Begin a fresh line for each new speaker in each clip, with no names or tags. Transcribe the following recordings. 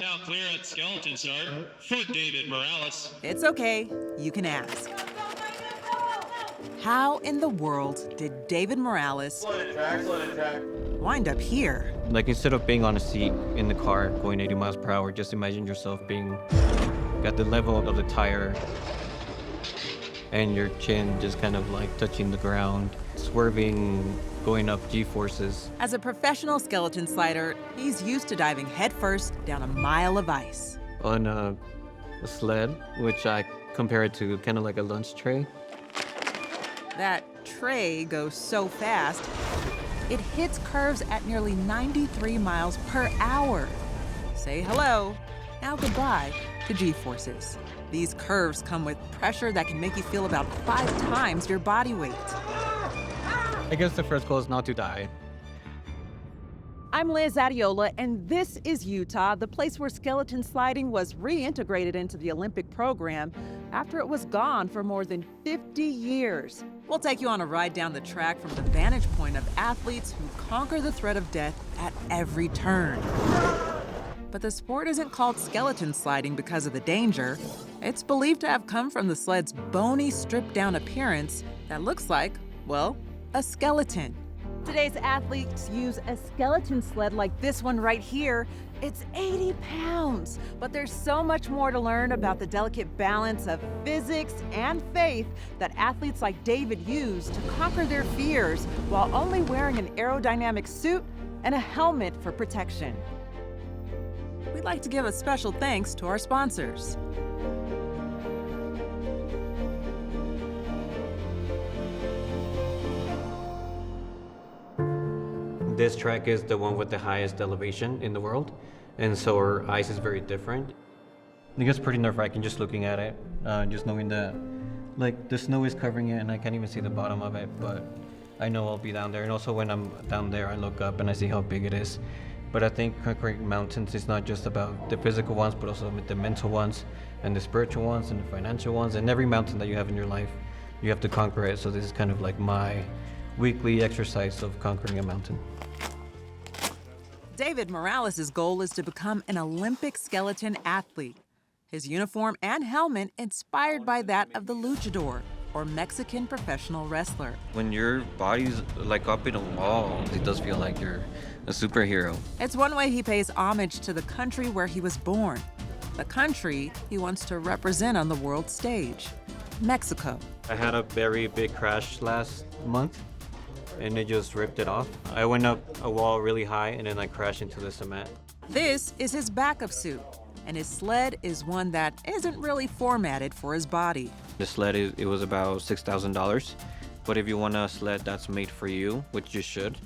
Now clear at skeleton start for Deyvid Morales.
It's okay, you can ask. How in the world did Deyvid Morales wind up here?
Like, instead of being on a seat in the car going 80 miles per hour, just imagine yourself being at the level of the tire and your chin just kind of like touching the ground, swerving, going up G-forces.
As a professional skeleton slider, he's used to diving headfirst down a mile of ice.
On a sled, which I compare it to kind of like a lunch tray.
That tray goes so fast, it hits curves at nearly 93 miles per hour. Say hello, now goodbye to G-forces. These curves come with pressure that can make you feel about 5 times your body weight.
I guess the first goal is not to die.
I'm Liz Adiola, and this is Utah, the place where skeleton sliding was reintegrated into the Olympic program after it was gone for more than 50 years. We'll take you on a ride down the track from the vantage point of athletes who conquer the threat of death at every turn. But the sport isn't called skeleton sliding because of the danger. It's believed to have come from the sled's bony, stripped-down appearance that looks like, well, a skeleton. Today's athletes use a skeleton sled like this one right here. It's 80 pounds, but there's so much more to learn about the delicate balance of physics and faith that athletes like Deyvid use to conquer their fears while only wearing an aerodynamic suit and a helmet for protection. We'd like to give a special thanks to our sponsors.
This track is the one with the highest elevation in the world, and so our ice is very different. It gets pretty nerve-wracking just looking at it, just knowing that like the snow is covering it and I can't even see the bottom of it, but I know I'll be down there. And also when I'm down there, I look up and I see how big it is. But I think conquering mountains is not just about the physical ones, but also the mental ones and the spiritual ones and the financial ones. And every mountain that you have in your life, you have to conquer it. So this is kind of like my weekly exercise of conquering a mountain.
Deyvid Morales' goal is to become an Olympic skeleton athlete. His uniform and helmet inspired by that of the luchador, or Mexican professional wrestler.
When your body's like up in a wall, it does feel like you're a superhero.
It's one way he pays homage to the country where he was born, the country he wants to represent on the world stage, Mexico.
I had a very big crash last month, and it just ripped it off. I went up a wall really high, and then I crashed into the cement.
This is his backup suit, and his sled is one that isn't really formatted for his body.
The sled, it was about $6,000, but if you want a sled that's made for you, which you should,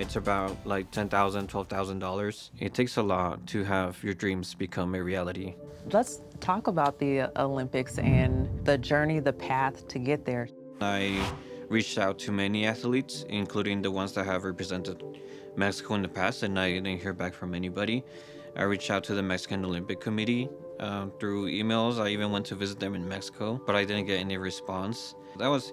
it's about like $10,000, $12,000. It takes a lot to have your dreams become a reality.
Let's talk about the Olympics and the journey, the path to get there.
I reached out to many athletes, including the ones that have represented Mexico in the past, and I didn't hear back from anybody. I reached out to the Mexican Olympic Committee through emails. I even went to visit them in Mexico, but I didn't get any response. That was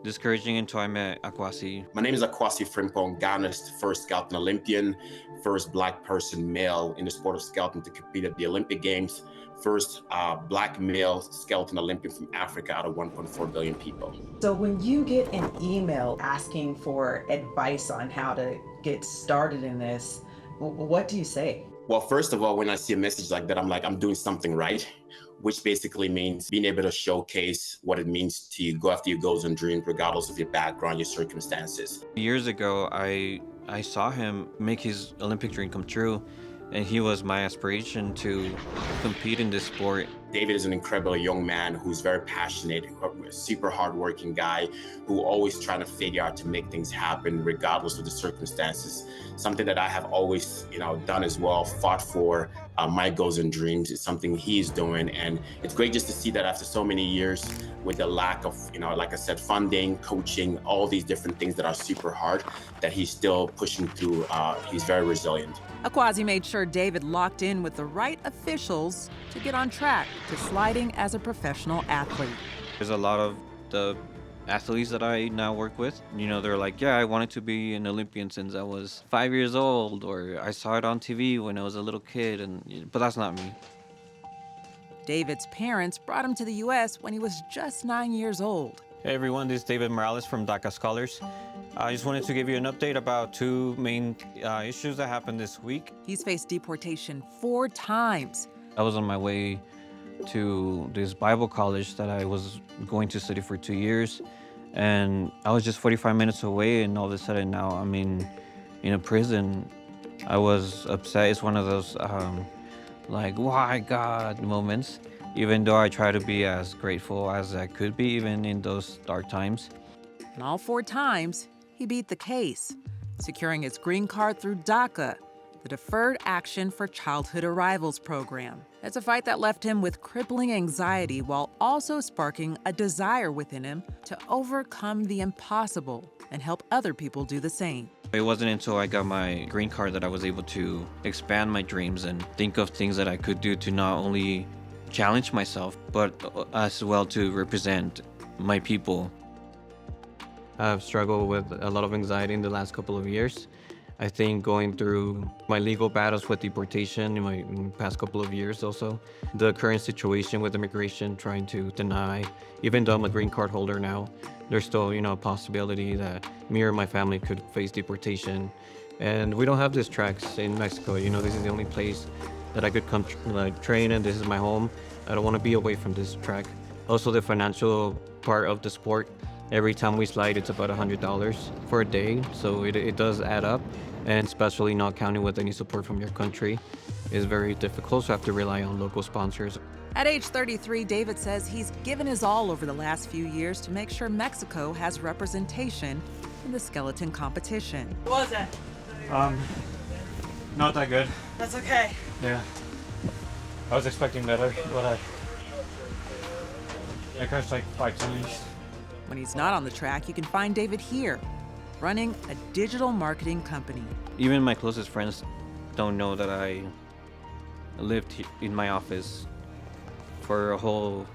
discouraging until I met Akwasi.
My name is Akwasi Frimpong, Ghana's first skeleton Olympian, first Black person male in the sport of skeleton to compete at the Olympic Games, first Black male skeleton Olympian from Africa out of 1.4 billion people.
So when you get an email asking for advice on how to get started in this, what do you say?
Well, first of all, when I see a message like that, I'm doing something right, which basically means being able to showcase what it means to go after your goals and dreams, regardless of your background, your circumstances.
Years ago, I saw him make his Olympic dream come true, and he was my aspiration to compete in this sport.
Deyvid is an incredible young man who's very passionate, a super hardworking guy who always trying to figure out to make things happen regardless of the circumstances. Something that I have always, done as well, fought for my goals and dreams is something he's doing. And it's great just to see that after so many years with the lack of, like I said, funding, coaching, all these different things that are super hard, that he's still pushing through. He's very resilient.
Akwasi made sure Deyvid locked in with the right officials to get on track to sliding as a professional athlete.
There's a lot of the athletes that I now work with. They're like, yeah, I wanted to be an Olympian since I was 5 years old, or I saw it on TV when I was a little kid, but that's not me.
David's parents brought him to the U.S. when he was just 9 years old.
Hey everyone, this is Deyvid Morales from DACA Scholars. I just wanted to give you an update about two main issues that happened this week.
He's faced deportation 4 times.
I was on my way to this Bible college that I was going to study for 2 years, and I was just 45 minutes away, and all of a sudden now I'm in a prison. I was upset. It's one of those like, why God moments, even though I try to be as grateful as I could be even in those dark times.
And all 4 times, he beat the case, securing his green card through DACA, the Deferred Action for Childhood Arrivals program. It's a fight that left him with crippling anxiety while also sparking a desire within him to overcome the impossible and help other people do the same.
It wasn't until I got my green card that I was able to expand my dreams and think of things that I could do to not only challenge myself, but as well to represent my people. I've struggled with a lot of anxiety in the last couple of years. I think going through my legal battles with deportation in the past couple of years also, the current situation with immigration trying to deny, even though I'm a green card holder now, there's still, a possibility that me or my family could face deportation. And we don't have these tracks in Mexico. This is the only place that I could come train, and this is my home. I don't want to be away from this track. Also, the financial part of the sport. Every time we slide, it's about $100 for a day, so it does add up, and especially not counting with any support from your country is very difficult, so I have to rely on local sponsors.
At age 33, David says he's given his all over the last few years to make sure Mexico has representation in the skeleton competition.
What was it?
Not that good.
That's okay.
Yeah. I was expecting better, but I crashed like 5 times.
When he's not on the track, you can find David here, running a digital marketing company.
Even my closest friends don't know that I lived in my office for a whole,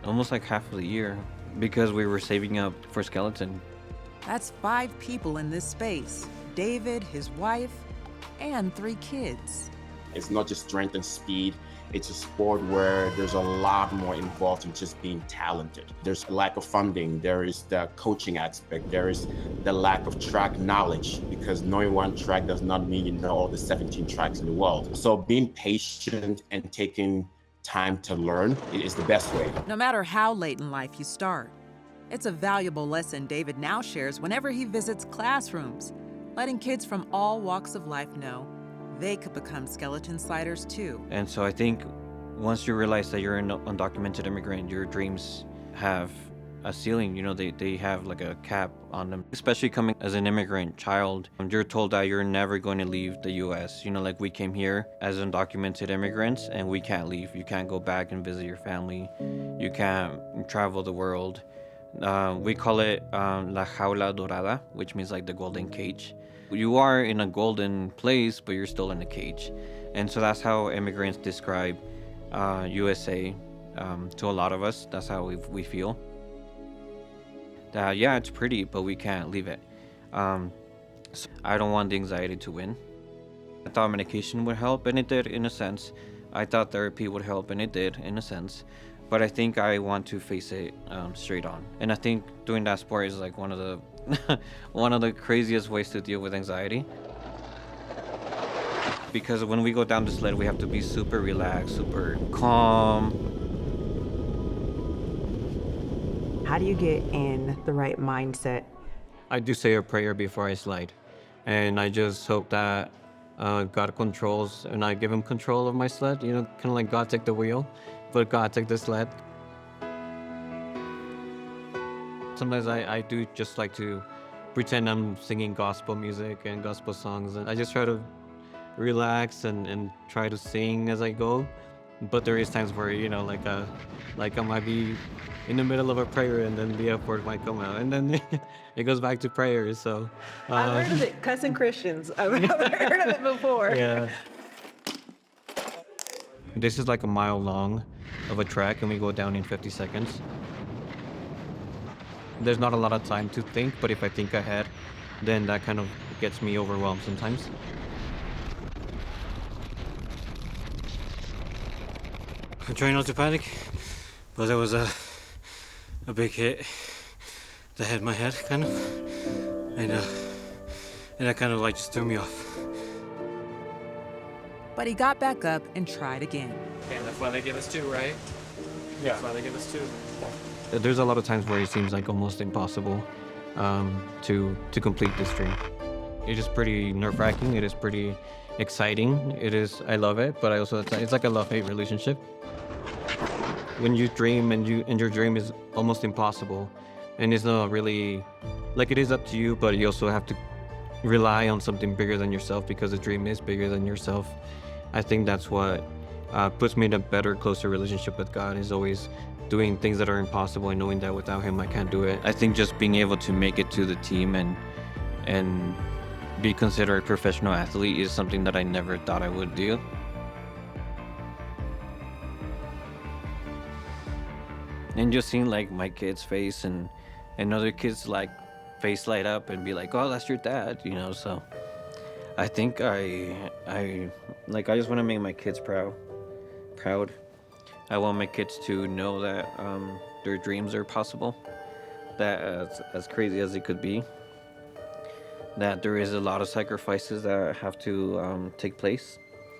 almost like half of the year, because we were saving up for skeleton.
That's 5 people in this space: David, his wife, and 3 kids.
It's not just strength and speed. It's a sport where there's a lot more involved in just being talented. There's a lack of funding. There is the coaching aspect. There is the lack of track knowledge, because knowing one track does not mean you know all the 17 tracks in the world. So being patient and taking time to learn is the best way.
No matter how late in life you start, it's a valuable lesson David now shares whenever he visits classrooms, letting kids from all walks of life know they could become skeleton sliders too.
And so I think once you realize that you're an undocumented immigrant, your dreams have a ceiling. They have like a cap on them. Especially coming as an immigrant child, you're told that you're never going to leave the U.S. Like we came here as undocumented immigrants, and we can't leave. You can't go back and visit your family. You can't travel the world. We call it La Jaula Dorada, which means like the golden cage. You are in a golden place, but you're still in a cage. And so that's how immigrants describe USA to a lot of us. That's how we feel. That, yeah, it's pretty, but we can't leave it. So I don't want the anxiety to win. I thought medication would help, and it did in a sense. I thought therapy would help, and it did in a sense. But I think I want to face it straight on. And I think doing that sport is like one of the one of the craziest ways to deal with anxiety. Because when we go down the sled, we have to be super relaxed, super calm.
How do you get in the right mindset?
I do say a prayer before I slide. And I just hope that God controls, and I give him control of my sled. Kind of like God take the wheel, but God take the sled. Sometimes I do just like to pretend I'm singing gospel music and gospel songs, and I just try to relax and try to sing as I go. But there is times where, like I might be in the middle of a prayer, and then the F word might come out, and then it goes back to prayer. So
I've heard of it, cussing Christians. I've heard of it before.
Yeah. This is like a mile long of a track, and we go down in 50 seconds. there's not a lot of time to think, but if I think ahead, then that kind of gets me overwhelmed sometimes. I'm trying not to panic, but there was a big hit that hit my head, kind of, and that kind of like just threw me off.
But he got back up and tried again.
And that's why they give us 2, right? Yeah. That's why they give us 2.
There's a lot of times where it seems like almost impossible to complete this dream. It is pretty nerve-wracking. It is pretty exciting. I love it, but it's like a love-hate relationship. When you dream and your dream is almost impossible, and it's not really, like, it is up to you, but you also have to rely on something bigger than yourself because the dream is bigger than yourself. I think that's what puts me in a better, closer relationship with God, is always doing things that are impossible and knowing that without him I can't do it. I think just being able to make it to the team and be considered a professional athlete is something that I never thought I would do. And just seeing like my kid's face and other kids like face light up and be like, oh, that's your dad, you know. So I think I just want to make my kids proud. I want my kids to know that their dreams are possible, that as crazy as it could be, that there is a lot of sacrifices that have to take place.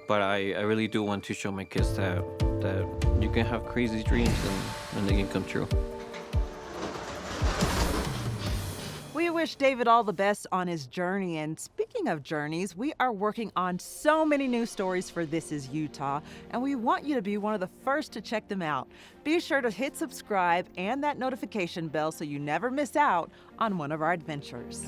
But I really do want to show my kids that you can have crazy dreams and they can come true.
We wish Deyvid all the best on his journey. And speaking of journeys, we are working on so many new stories for This Is Utah, and we want you to be one of the first to check them out. Be sure to hit subscribe and that notification bell so you never miss out on one of our adventures.